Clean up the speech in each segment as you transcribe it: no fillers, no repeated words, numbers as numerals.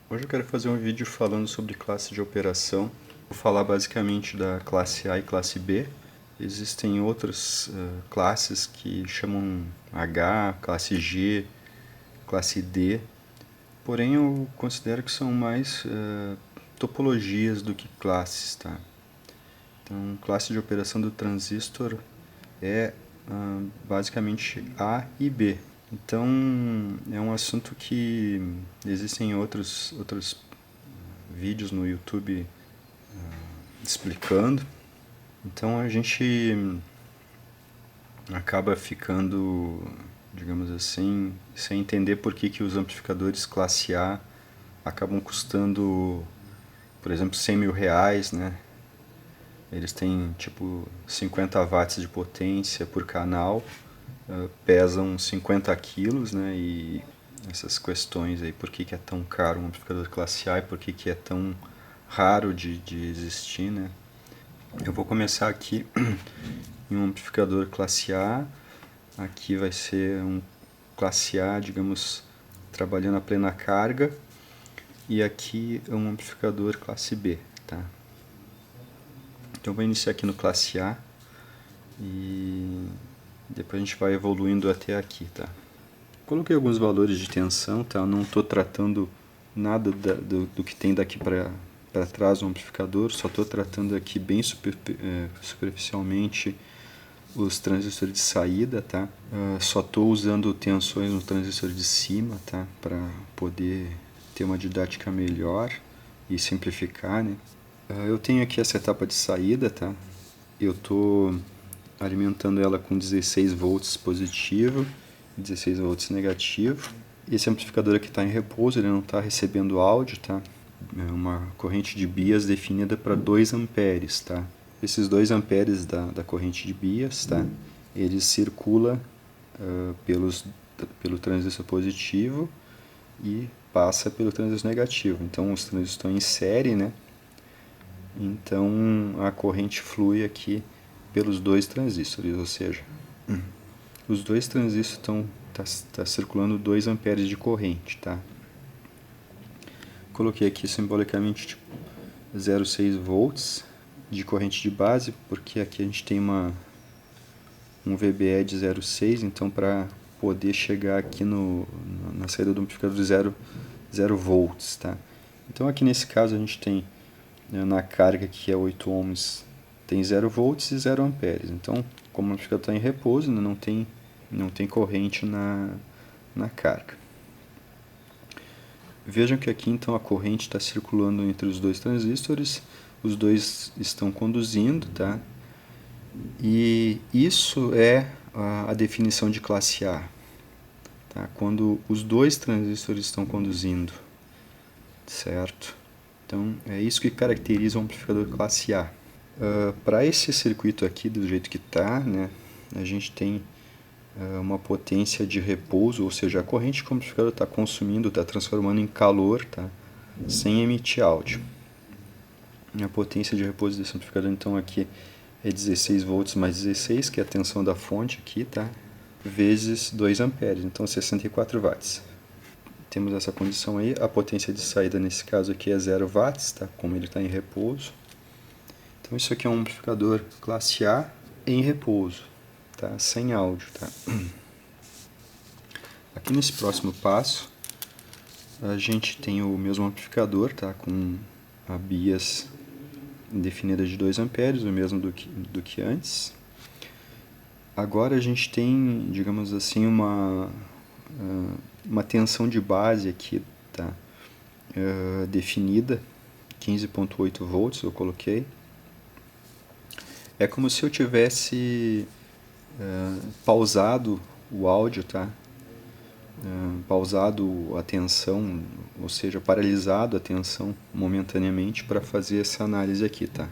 Hoje eu quero fazer um vídeo falando sobre classe de operação. Vou falar basicamente da classe A e classe B. Existem outras classes que chamam H, classe G, classe D. Porém, eu considero que são mais topologias do que classes, tá? Então, classe de operação do transistor é basicamente A e B. Então, é um assunto que existem outros vídeos no YouTube explicando. Então a gente acaba ficando, digamos assim, sem entender por que os amplificadores classe A acabam custando, por exemplo, 100 mil reais, né? Eles têm tipo 50 watts de potência por canal, pesam 50 quilos, né? E essas questões aí, por que é tão caro um amplificador classe A e por que é tão raro de existir, né? Eu vou começar aqui em um amplificador classe A. Aqui vai ser um classe A, digamos, trabalhando a plena carga. E aqui é um amplificador classe B, tá? Então eu vou iniciar aqui no classe A e depois a gente vai evoluindo até aqui, tá? Coloquei alguns valores de tensão, tá? Eu não estou tratando nada do que tem daqui para trás no amplificador, só estou tratando aqui bem superficialmente os transistores de saída, tá? Só estou usando tensões no transistor de cima, tá? Para poder ter uma didática melhor e simplificar, né? Eu tenho aqui essa etapa de saída, tá? Eu estou alimentando ela com 16 volts positivo, 16 volts negativo. Esse amplificador aqui está em repouso, ele não está recebendo áudio, tá? É uma corrente de bias definida para 2 amperes, tá? Esses 2 amperes da corrente de bias, tá? Ele circula pelo transistor positivo e passa pelo transistor negativo. Então os transistores estão em série, né? Então a corrente flui aqui pelos 2 transistores, ou seja, os 2 transistores tá circulando 2 amperes de corrente, tá? Coloquei aqui simbolicamente tipo 0,6 volts de corrente de base, porque aqui a gente tem um VBE de 0,6, então para poder chegar aqui na saída do amplificador 0 volts, tá? Então aqui nesse caso a gente tem, né, na carga que é 8 ohms, tem 0 volts e 0 amperes. Então, como o amplificador está em repouso, né, não tem corrente na carga. Vejam que aqui então a corrente está circulando entre os 2 transistores, os 2 estão conduzindo, tá? E isso é a definição de classe A, tá? Quando os 2 transistores estão conduzindo, certo? Então é isso que caracteriza o amplificador classe A. Para esse circuito aqui, do jeito que está, né, a gente tem uma potência de repouso, ou seja, a corrente que o amplificador está consumindo, está transformando em calor, tá? Sem emitir áudio. A potência de repouso desse amplificador então aqui é 16 volts mais 16, que é a tensão da fonte aqui, tá? Vezes 2 amperes, então 64 watts. Temos essa condição aí, a potência de saída nesse caso aqui é 0 watts, tá? Como ele está em repouso. Então isso aqui é um amplificador classe A em repouso, tá? Sem áudio, tá? Aqui nesse próximo passo, a gente tem o mesmo amplificador, tá? Com a bias definida de 2 amperes, o mesmo do que antes. Agora a gente tem, digamos assim, uma tensão de base aqui, tá? Definida, 15,8 volts eu coloquei. É como se eu tivesse pausado o áudio, tá? Pausado a tensão, ou seja, paralisado a tensão momentaneamente para fazer essa análise aqui, tá?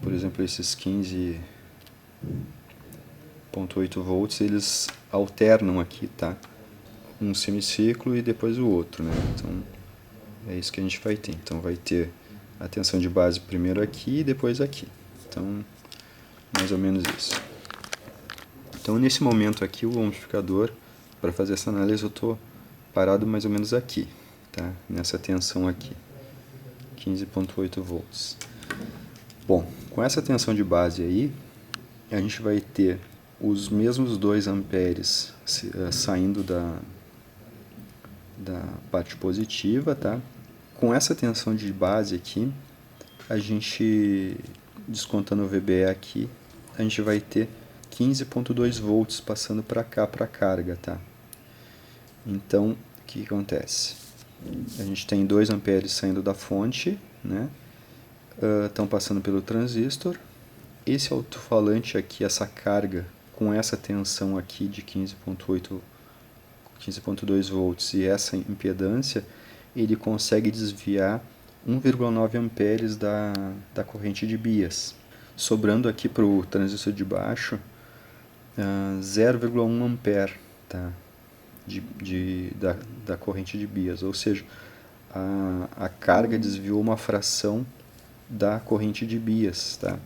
Por exemplo, esses 15,8 volts, eles alternam aqui, tá? Um semiciclo e depois o outro, né? Então, é isso que a gente vai ter. Então, vai ter a tensão de base primeiro aqui e depois aqui. Então, mais ou menos isso. Então, nesse momento aqui, o amplificador, para fazer essa análise, eu estou parado mais ou menos aqui. tá? Nessa tensão aqui, 15,8 volts. Bom, com essa tensão de base aí, a gente vai ter os mesmos 2 amperes saindo da parte positiva, tá? Com essa tensão de base aqui, a gente, descontando o VBE aqui, a gente vai ter 15,2 volts passando para cá, para a carga, tá? Então, o que acontece? A gente tem 2 amperes saindo da fonte, né? Estão passando pelo transistor. Esse alto-falante aqui, essa carga, com essa tensão aqui de 15,2 volts e essa impedância, ele consegue desviar 1,9 amperes da corrente de bias, sobrando aqui para o transistor de baixo 0,1 ampere, tá? da corrente de bias, ou seja, a carga desviou uma fração da corrente de bias, tá?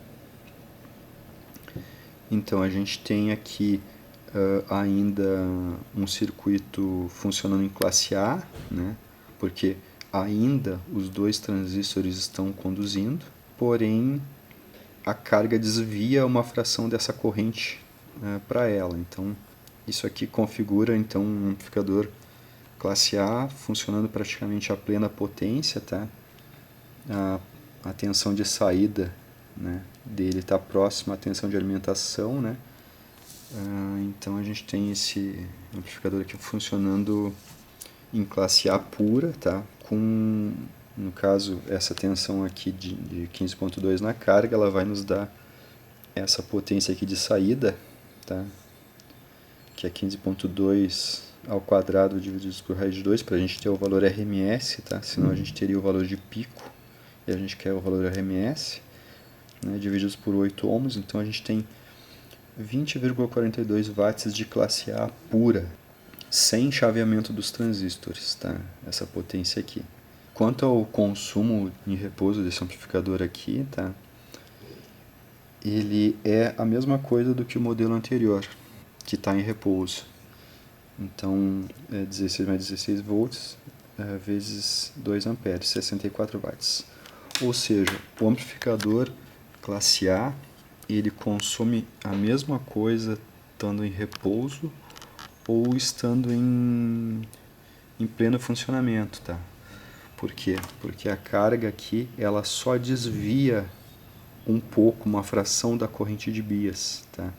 Então a gente tem aqui ainda um circuito funcionando em classe A, né? Porque ainda os 2 transistores estão conduzindo, porém a carga desvia uma fração dessa corrente para ela. Então isso aqui configura então um amplificador classe A funcionando praticamente a plena potência, tá? A tensão de saída, né, dele está próxima à tensão de alimentação, né? Então a gente tem esse amplificador aqui funcionando em classe A pura, tá? Com, no caso, essa tensão aqui de 15,2 na carga, ela vai nos dar essa potência aqui de saída, tá? Que é 15,2 ao quadrado dividido por raiz de 2, para a gente ter o valor RMS, tá? Senão a gente teria o valor de pico, e a gente quer o valor RMS, né? Divididos por 8 ohms, então a gente tem 20,42 watts de classe A pura, sem chaveamento dos transistores, tá? Essa potência aqui. Quanto ao consumo em repouso desse amplificador aqui, tá? Ele é a mesma coisa do que o modelo anterior, que está em repouso. Então, 16 mais 16 volts vezes 2 amperes, 64 watts. Ou seja, o amplificador classe A, ele consome a mesma coisa estando em repouso ou estando em pleno funcionamento, tá? Por quê? Porque a carga aqui, ela só desvia um pouco, uma fração da corrente de bias, tá?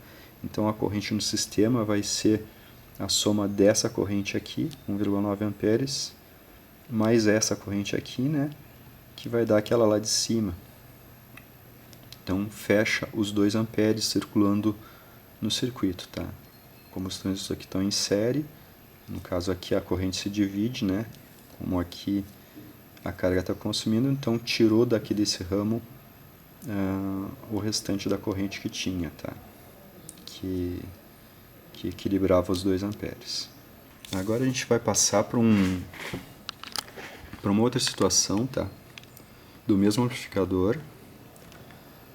Então a corrente no sistema vai ser a soma dessa corrente aqui, 1,9 amperes, mais essa corrente aqui, né? Que vai dar aquela lá de cima. Então fecha os 2 amperes circulando no circuito, tá? Como os transistores aqui estão em série, no caso aqui a corrente se divide, né? Como aqui a carga está consumindo, então tirou daqui desse ramo o restante da corrente que tinha, tá? Que equilibrava os 2 amperes. Agora a gente vai passar para uma outra situação, tá? Do mesmo amplificador,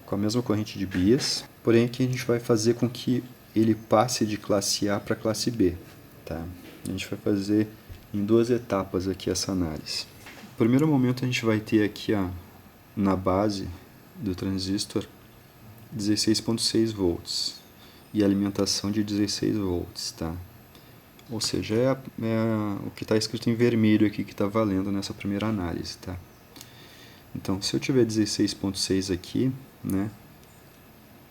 com a mesma corrente de bias, porém aqui a gente vai fazer com que ele passe de classe A para classe B, tá? A gente vai fazer em 2 etapas aqui essa análise. No primeiro momento a gente vai ter aqui na base do transistor 16,6 volts e alimentação de 16 volts, tá? Ou seja, é o que está escrito em vermelho aqui que está valendo nessa primeira análise, tá? Então, se eu tiver 16,6 aqui, né?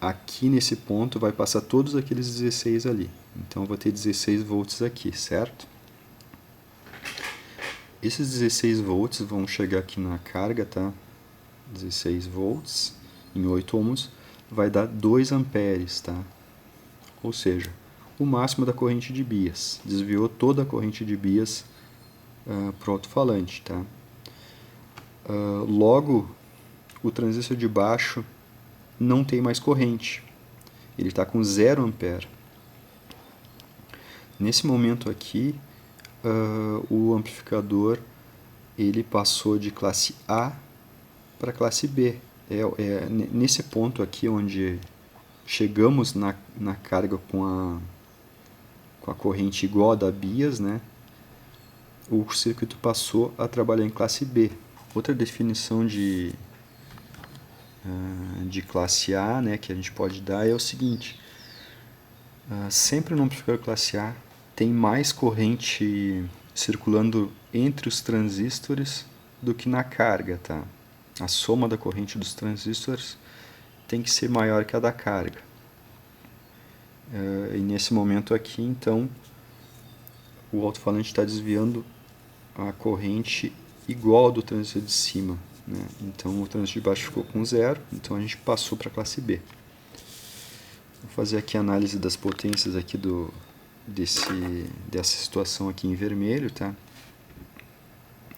Aqui nesse ponto vai passar todos aqueles 16 ali. Então, eu vou ter 16 volts aqui, certo? Esses 16 volts vão chegar aqui na carga, tá? 16 volts em 8 ohms vai dar 2 amperes, tá? Ou seja, o máximo da corrente de bias. Desviou toda a corrente de bias para o alto-falante, tá? Logo, o transistor de baixo não tem mais corrente. Ele está com 0 ampere. Nesse momento aqui, o amplificador ele passou de classe A para classe B. Nesse ponto aqui onde chegamos na carga com a corrente igual a da bias, né? o circuito passou a trabalhar em classe B. Outra definição de classe A, né, que a gente pode dar é o seguinte: sempre no amplificador classe A tem mais corrente circulando entre os transistores do que na carga, tá? A soma da corrente dos transistores tem que ser maior que a da carga. E nesse momento aqui, então, o alto-falante está desviando a corrente igual ao do transistor de cima, né? Então o transistor de baixo ficou com zero, então a gente passou para a classe B. Vou fazer aqui a análise das potências aqui dessa situação aqui em vermelho, tá?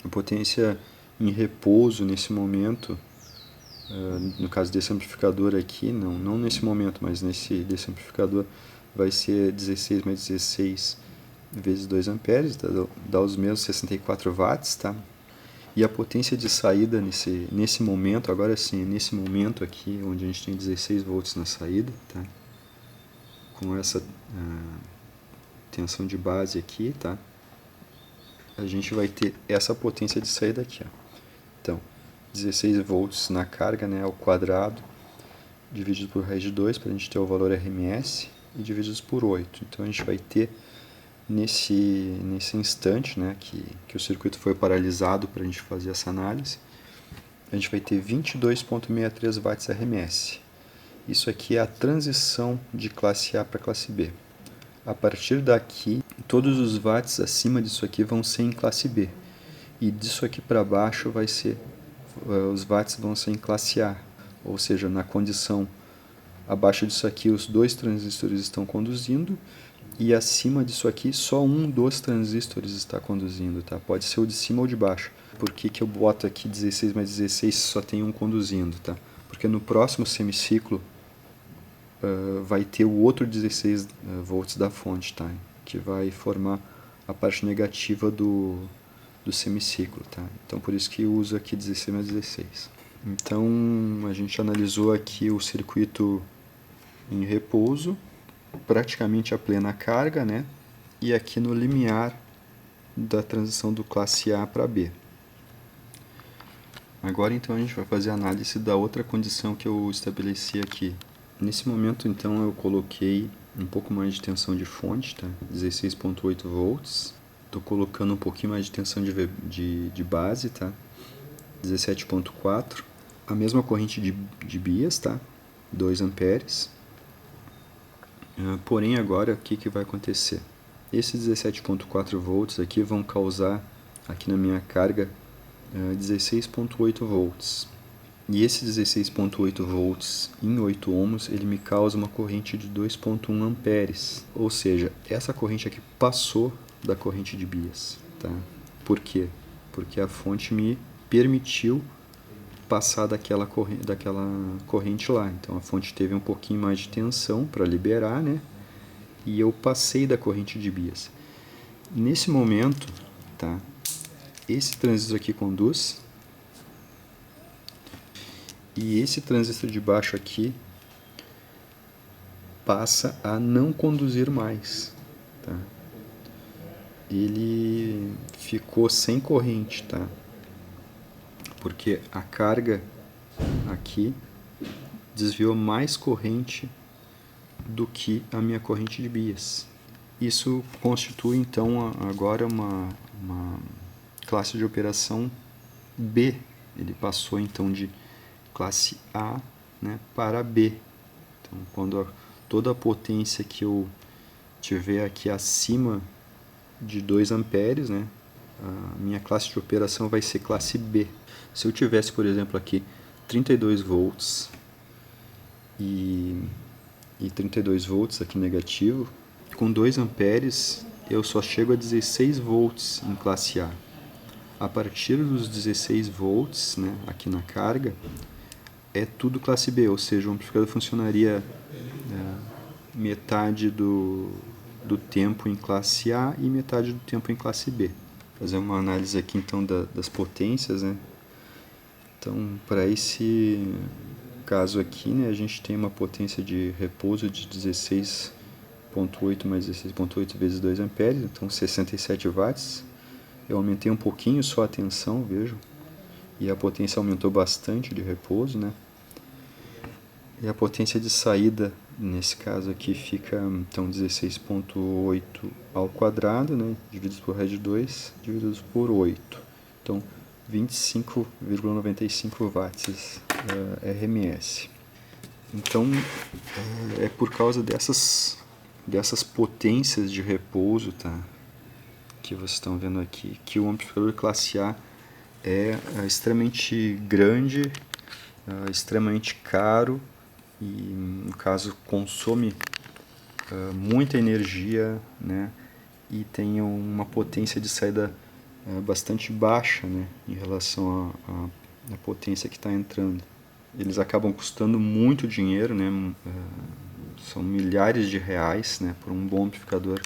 A potência em repouso nesse momento, no caso desse amplificador aqui, não nesse momento, mas desse amplificador, vai ser 16 mais 16 vezes 2 amperes, dá os mesmos 64 watts, tá? E a potência de saída nesse momento, agora sim, nesse momento aqui, onde a gente tem 16 volts na saída, tá? Com essa tensão de base aqui, tá? A gente vai ter essa potência de saída aqui, ó. Então, 16 volts na carga, né, ao quadrado, dividido por raiz de 2, para a gente ter o valor RMS, e divididos por 8. Então, a gente vai ter, nesse instante, né, que o circuito foi paralisado para a gente fazer essa análise, a gente vai ter 22,63 watts RMS. Isso aqui é a transição de classe A para classe B. A partir daqui, todos os watts acima disso aqui vão ser em classe B. E disso aqui para baixo os watts vão ser em classe A. Ou seja, na condição abaixo disso aqui os dois transistores estão conduzindo, e acima disso aqui só um dos transistores está conduzindo, tá? Pode ser o de cima ou de baixo. Por que eu boto aqui 16 mais 16 só tem um conduzindo, tá? Porque no próximo semiciclo vai ter o outro 16 volts da fonte, tá? Que vai formar a parte negativa do semiciclo, tá? Então por isso que usa aqui 16 mais 16. Então a gente analisou aqui o circuito em repouso, praticamente a plena carga, né? E aqui no limiar da transição do classe A para B. Agora então a gente vai fazer a análise da outra condição que eu estabeleci aqui. Nesse momento então eu coloquei um pouco mais de tensão de fonte, tá? 16,8 volts. Estou colocando um pouquinho mais de tensão de base, tá? 17,4. A mesma corrente de bias, tá? 2 amperes. Porém agora o que vai acontecer? Esses 17,4 volts aqui vão causar aqui na minha carga 16,8 volts. E esse 16,8 volts em 8 ohms, ele me causa uma corrente de 2,1 amperes. Ou seja, essa corrente aqui passou da corrente de bias, tá? Por quê? Porque a fonte me permitiu passar daquela corrente lá. Então a fonte teve um pouquinho mais de tensão para liberar, né? E eu passei da corrente de bias. Nesse momento, tá? Esse transistor aqui conduz, e esse transistor de baixo aqui passa a não conduzir mais, tá? Ele ficou sem corrente, tá? Porque a carga aqui desviou mais corrente do que a minha corrente de bias. Isso constitui então agora uma classe de operação B. Ele passou então de classe A, né, para B. Então, quando toda a potência que eu tiver aqui acima de 2 amperes, né, a minha classe de operação vai ser classe B. Se eu tivesse, por exemplo, aqui 32 volts e 32 volts aqui negativo, com 2 amperes eu só chego a 16 volts em classe A. A partir dos 16 volts, né, aqui na carga, é tudo classe B, ou seja, o amplificador funcionaria metade do tempo em classe A e metade do tempo em classe B. Vou fazer uma análise aqui então das potências, né? Então, para esse caso aqui, né, a gente tem uma potência de repouso de 16,8 mais 16,8 vezes 2 amperes, então 67 watts. Eu aumentei um pouquinho só a tensão, vejam, e a potência aumentou bastante de repouso, né? E a potência de saída, nesse caso aqui, fica então 16,8 ao quadrado, né? Dividido por raiz de 2, dividido por 8. Então, 25,95 watts RMS. Então, é por causa dessas potências de repouso, tá? Que vocês estão vendo aqui, que o amplificador classe A é extremamente grande, extremamente caro e, no caso, consome muita energia, né? E tem uma potência de saída bastante baixa, né? Em relação à potência que está entrando. Eles acabam custando muito dinheiro, né? São milhares de reais, né? Por um bom amplificador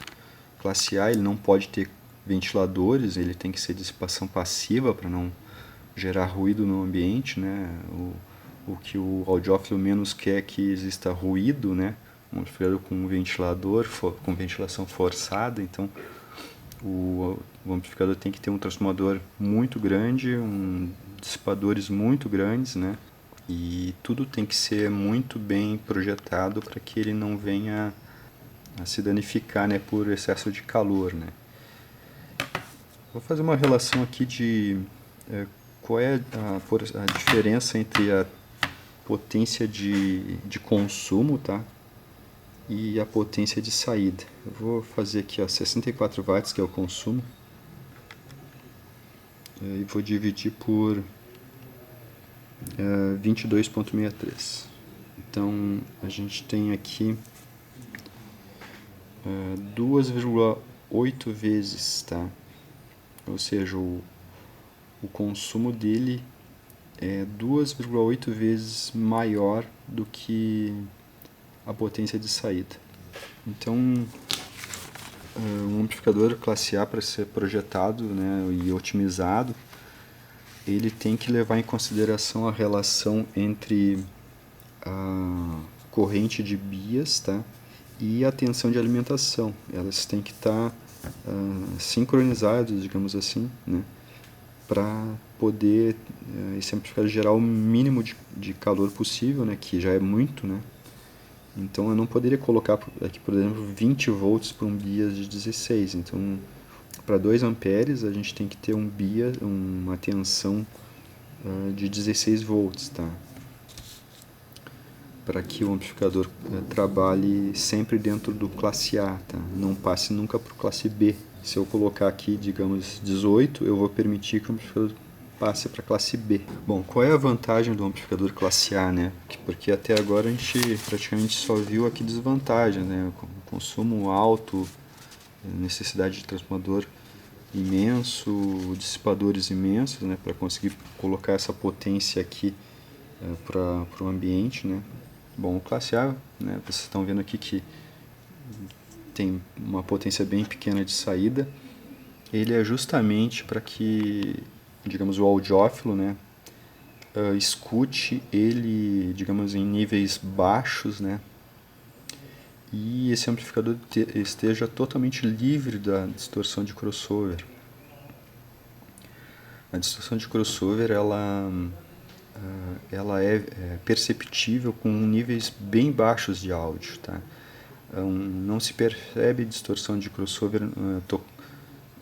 classe A. Ele não pode ter ventiladores, ele tem que ser dissipação passiva para não gerar ruído no ambiente, né? O que o audiófilo menos quer é que exista ruído, né? Um amplificador com ventilador, com ventilação forçada, então o amplificador tem que ter um transformador muito grande, dissipadores muito grandes, né? E tudo tem que ser muito bem projetado para que ele não venha a se danificar, né, por excesso de calor, né? Vou fazer uma relação aqui de qual é a diferença entre a potência de consumo, tá? E a potência de saída. Eu vou fazer aqui 64 watts, que é o consumo, e vou dividir por 22,63. Então a gente tem aqui 2,8 vezes, tá? Ou seja, o consumo dele é 2,8 vezes maior do que a potência de saída. Então, um amplificador classe A, para ser projetado, né, e otimizado, ele tem que levar em consideração a relação entre a corrente de bias, tá, e a tensão de alimentação. Elas têm que estar sincronizadas, digamos assim, né, para poder esse amplificador gerar o mínimo de calor possível, né, que já é muito, né. Então eu não poderia colocar aqui, por exemplo, 20 volts para um bias de 16. Então, para 2 amperes a gente tem que ter um bias, uma tensão de 16 volts, tá? Para que o amplificador trabalhe sempre dentro do classe A, tá? Não passe nunca para o classe B. Se eu colocar aqui, digamos, 18, eu vou permitir que o amplificador passe para a classe B. Bom, qual é a vantagem do amplificador classe A, né? Porque até agora a gente praticamente só viu aqui desvantagem, né? Consumo alto, necessidade de transformador imenso, dissipadores imensos, né? Para conseguir colocar essa potência aqui para o ambiente, né? Bom, o classe A, né? Vocês estão vendo aqui que tem uma potência bem pequena de saída. Ele é justamente para que, digamos, o audiófilo, né, escute ele, digamos, em níveis baixos, né, e esse amplificador esteja totalmente livre da distorção de crossover. A distorção de crossover ela é perceptível com níveis bem baixos de áudio, tá? Não se percebe distorção de crossover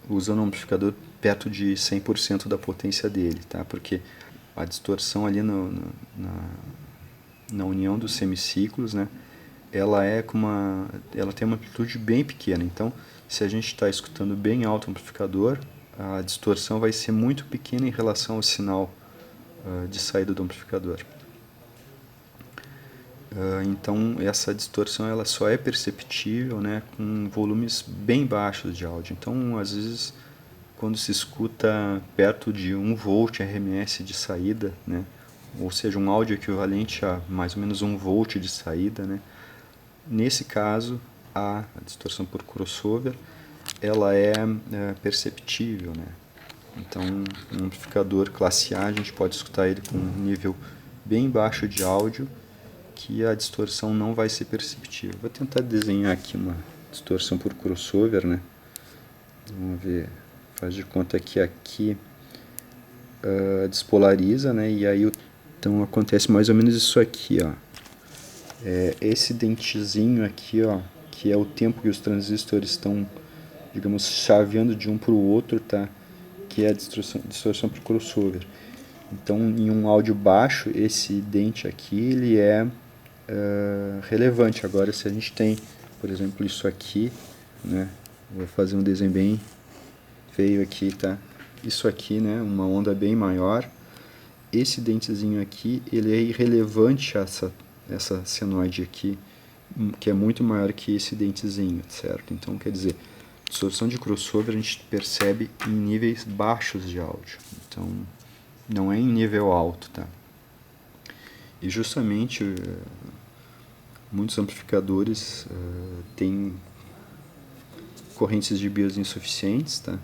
usando um amplificador perto de 100% da potência dele, tá? Porque a distorção ali na união dos semiciclos, né, ela tem uma amplitude bem pequena. Então, se a gente está escutando bem alto o amplificador, a distorção vai ser muito pequena em relação ao sinal de saída do amplificador. Então, essa distorção ela só é perceptível, né, com volumes bem baixos de áudio. Então, às vezes, quando se escuta perto de 1 volt RMS de saída, né, ou seja, um áudio equivalente a mais ou menos 1 volt de saída, né, nesse caso, a distorção por crossover ela é perceptível, né. Então, um amplificador classe A, a gente pode escutar ele com um nível bem baixo de áudio, que a distorção não vai ser perceptível. Vou tentar desenhar aqui uma distorção por crossover, né? Vamos ver, faz de conta que aqui despolariza, né? E aí então acontece mais ou menos isso aqui, ó. Esse dentezinho aqui, ó, que é o tempo que os transistores estão, digamos, chaveando de um para o outro, tá? Que é a distorção por crossover. Então, em um áudio baixo, esse dente aqui ele é relevante. Agora, se a gente tem, por exemplo, isso aqui, né? Vou fazer um desenho bem feio aqui, tá? Isso aqui, né? Uma onda bem maior. Esse dentezinho aqui, ele é irrelevante a essa senoide aqui, que é muito maior que esse dentezinho, certo? Então, quer dizer, distorção de crossover a gente percebe em níveis baixos de áudio. Então, não é em nível alto, tá? E justamente muitos amplificadores têm correntes de BIOS insuficientes, tá?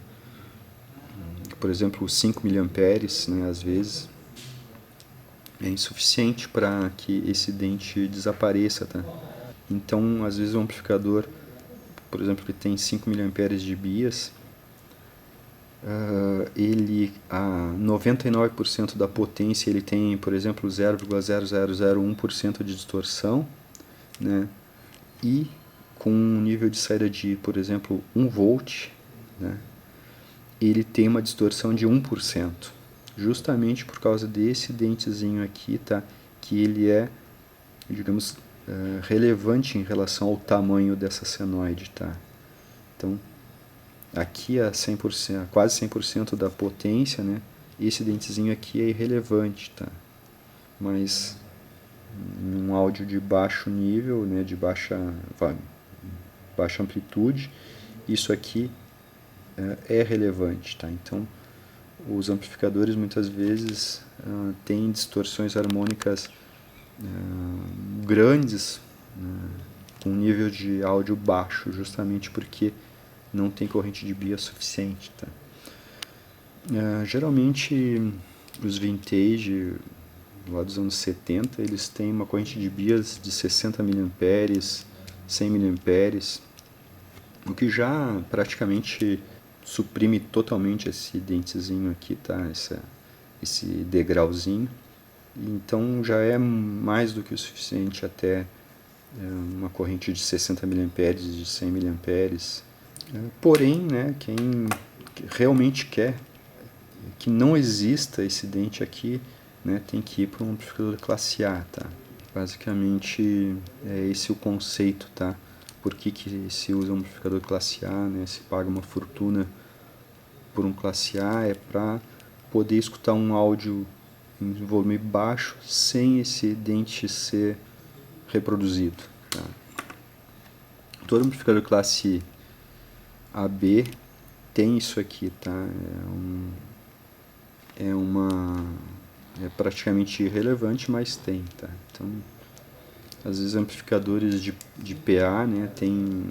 Por exemplo, 5 mA, né, às vezes é insuficiente para que esse dente desapareça, tá? Então, às vezes o amplificador, por exemplo, que tem 5 mA de BIOS, ele a 99% da potência ele tem, por exemplo, 0,0001% de distorção, né? E com um nível de saída de, por exemplo, 1 volt, né? Ele tem uma distorção de 1%, justamente por causa desse dentezinho aqui, tá? Que ele é, digamos, relevante em relação ao tamanho dessa senoide, tá? Então, aqui a 100%, quase 100% da potência, né? Esse dentezinho aqui é irrelevante, tá? Mas num áudio de baixo nível, né, de baixa amplitude, isso aqui é relevante, tá? Então, os amplificadores muitas vezes têm distorções harmônicas grandes, com nível de áudio baixo, justamente porque não tem corrente de BIOS suficiente, tá? Geralmente os vintage lá dos anos 70 eles têm uma corrente de BIOS de 60 mA, 100 mA, o que já praticamente suprime totalmente esse dentezinho aqui, tá? Esse degrauzinho. Então já é mais do que o suficiente até uma corrente de 60 mA, de 100 mA. Porém, né, quem realmente quer que não exista esse dente aqui, né, tem que ir para um amplificador classe A, tá? Basicamente é esse o conceito, tá? Por que se usa um amplificador classe A, né? Se paga uma fortuna por um classe A é para poder escutar um áudio em volume baixo sem esse dente ser reproduzido, tá? Todo amplificador classe AB tem isso aqui, tá? É praticamente irrelevante, mas tem, tá? Então, às vezes amplificadores de PA, né, tem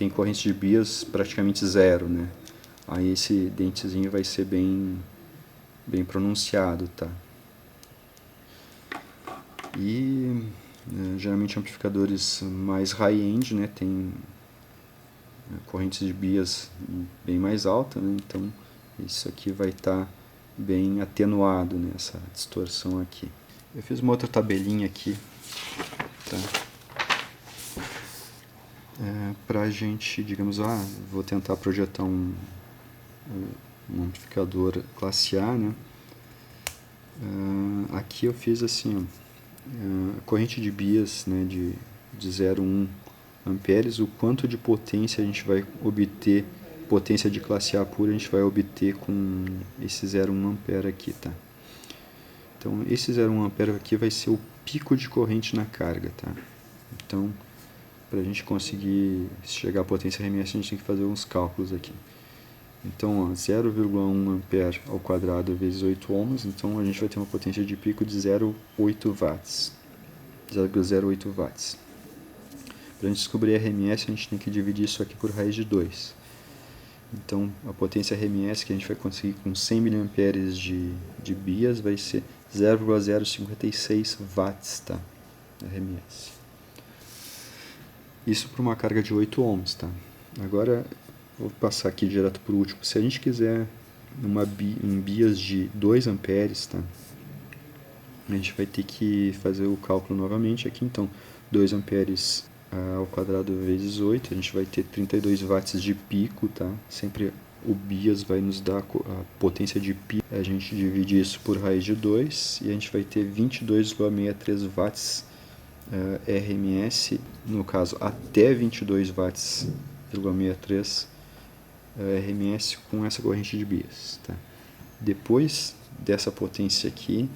corrente de BIOS praticamente zero, né? Aí esse dentezinho vai ser bem pronunciado, tá? E geralmente amplificadores mais high-end, né, tem correntes de BIOS bem mais alta, né? Então isso aqui vai estar bem atenuado nessa distorção aqui. Eu fiz uma outra tabelinha aqui, tá? Pra gente, digamos, vou tentar projetar um amplificador classe A, né? Aqui eu fiz assim, ó, corrente de BIOS, né, de 0,1 amperes, o quanto de potência a gente vai obter, potência de classe A pura a gente vai obter com esse 0,1 ampere aqui, tá? Então esse 0,1 ampere aqui vai ser o pico de corrente na carga, tá? Então, para a gente conseguir chegar à potência RMS, a gente tem que fazer uns cálculos aqui. Então, 0,1 ampere ao quadrado vezes 8 ohms, então a gente vai ter uma potência de pico de 0,8 watts. 0,08 watts. Para a gente descobrir RMS, a gente tem que dividir isso aqui por raiz de 2. Então, a potência RMS que a gente vai conseguir com 100 mA de BIOS vai ser 0,056 watts, tá? RMS. Isso para uma carga de 8 ohms, tá? Agora, Vou passar aqui direto para o último. Se a gente quiser um bias de 2 amperes, tá? A gente vai ter que fazer o cálculo novamente aqui. Então, 2 amperes ao quadrado vezes 8, a gente vai ter 32 watts de pico, tá? Sempre o bias vai nos dar a potência de pico. A gente divide isso por raiz de 2 e a gente vai ter 22,63 watts RMS, no caso até 22 watts,63 RMS com essa corrente de bias, tá? Depois dessa potência aqui,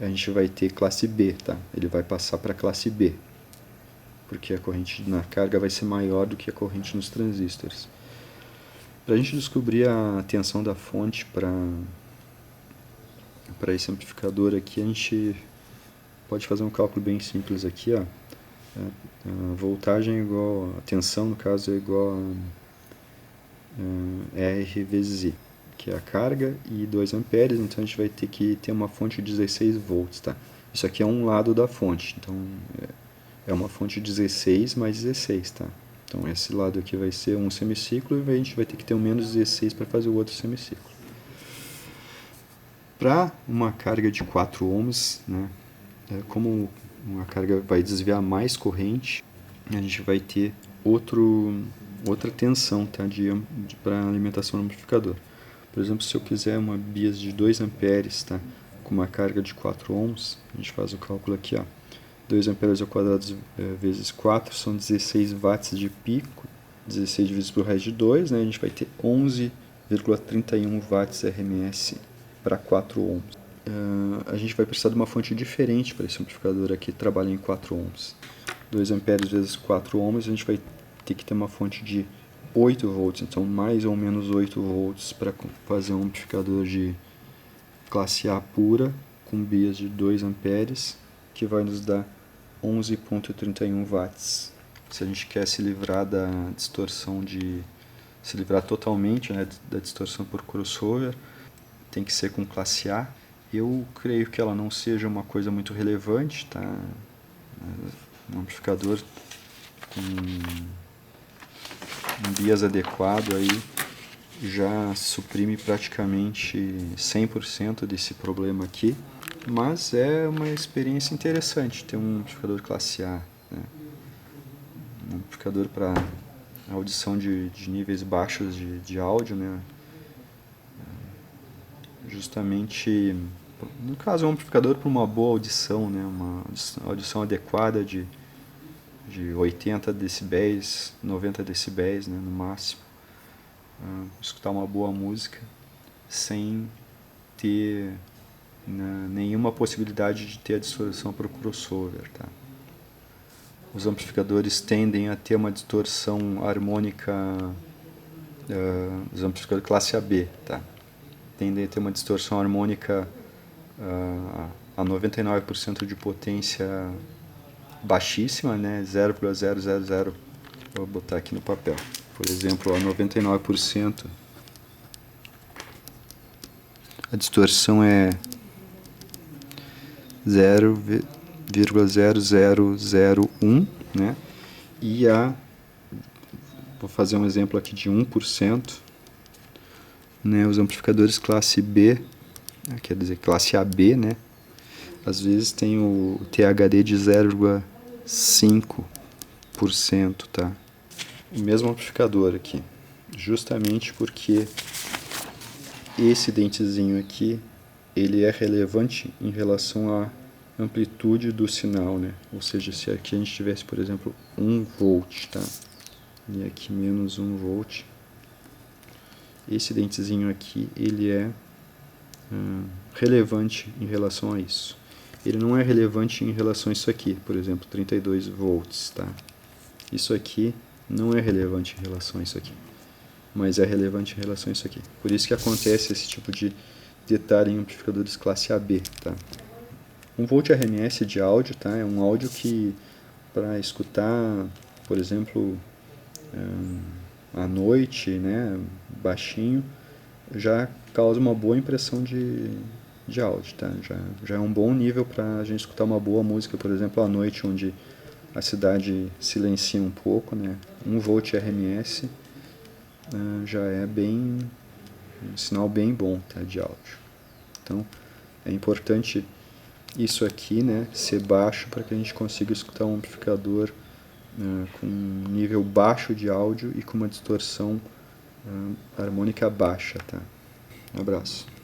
a gente vai ter classe B, tá? Ele vai passar para classe B, porque a corrente na carga vai ser maior do que a corrente nos transistores. Para a gente descobrir a tensão da fonte para esse amplificador aqui, a gente pode fazer um cálculo bem simples aqui, ó. A voltagem é igual, a tensão no caso é igual a R vezes I, que é a carga, e 2 amperes, então a gente vai ter que ter uma fonte de 16 volts, tá? Isso aqui é um lado da fonte, então é uma fonte 16 mais 16, tá? Então esse lado aqui vai ser um semiciclo e a gente vai ter que ter um menos 16 para fazer o outro semiciclo. Para uma carga de 4 ohms, né, como uma carga vai desviar mais corrente, a gente vai ter outra tensão, tá, para alimentação do amplificador. Por exemplo, se eu quiser uma bias de 2 amperes, tá, com uma carga de 4 ohms, a gente faz o cálculo aqui, ó. 2 amperes ao quadrado vezes 4 são 16 watts de pico, 16 dividido por raiz de 2, né, a gente vai ter 11,31 watts RMS para 4 ohms. A gente vai precisar de uma fonte diferente para esse amplificador aqui, que trabalha em 4 ohms. 2 amperes vezes 4 ohms, a gente vai ter que ter uma fonte de 8 volts, então mais ou menos 8 volts para fazer um amplificador de classe A pura, com bias de 2 amperes, que vai nos dar 11,31 watts. Se a gente quer se livrar da distorção se livrar totalmente, né, da distorção por crossover, tem que ser com classe A. Eu creio que ela não seja uma coisa muito relevante, tá? Um amplificador com um bias adequado aí já suprime praticamente 100% desse problema aqui, mas é uma experiência interessante ter um amplificador classe A, né? Um amplificador para audição de níveis baixos de áudio, né? Justamente, no caso, é um amplificador para uma boa audição, né? Uma audição adequada de 80 decibéis, 90 decibéis, né, no máximo. Escutar uma boa música sem ter nenhuma possibilidade de ter a distorção para o crossover, tá? Os amplificadores tendem a ter uma distorção harmônica, os amplificadores classe AB, tá? Tendem a ter uma distorção harmônica a 99% de potência baixíssima, né? 0,000, vou botar aqui no papel. Por exemplo, a 99%, a distorção é 0,0001, né? E vou fazer um exemplo aqui de 1%, né? Os amplificadores classe B, quer dizer, classe AB, né? Às vezes tem o THD de 0,5%, tá? O mesmo amplificador aqui, justamente porque esse dentezinho aqui, ele é relevante em relação à amplitude do sinal, né? Ou seja, se aqui a gente tivesse, por exemplo, 1 volt, tá? E aqui menos 1 volt, esse dentezinho aqui, ele é relevante em relação a isso. Ele não é relevante em relação a isso aqui, por exemplo, 32 volts, tá? Isso aqui não é relevante em relação a isso aqui, mas é relevante em relação a isso aqui. Por isso que acontece esse tipo de detalhe em amplificadores classe AB, tá? 1 volt RMS de áudio, tá? É um áudio que, para escutar, por exemplo, à noite, né, baixinho, já causa uma boa impressão de áudio, tá? Já é um bom nível para a gente escutar uma boa música, por exemplo, à noite, onde a cidade silencia um pouco, né? 1 volt RMS já é bem um sinal bem bom, tá, de áudio. Então é importante isso aqui, né, ser baixo para que a gente consiga escutar um amplificador com um nível baixo de áudio e com uma distorção harmônica baixa, tá? Um abraço.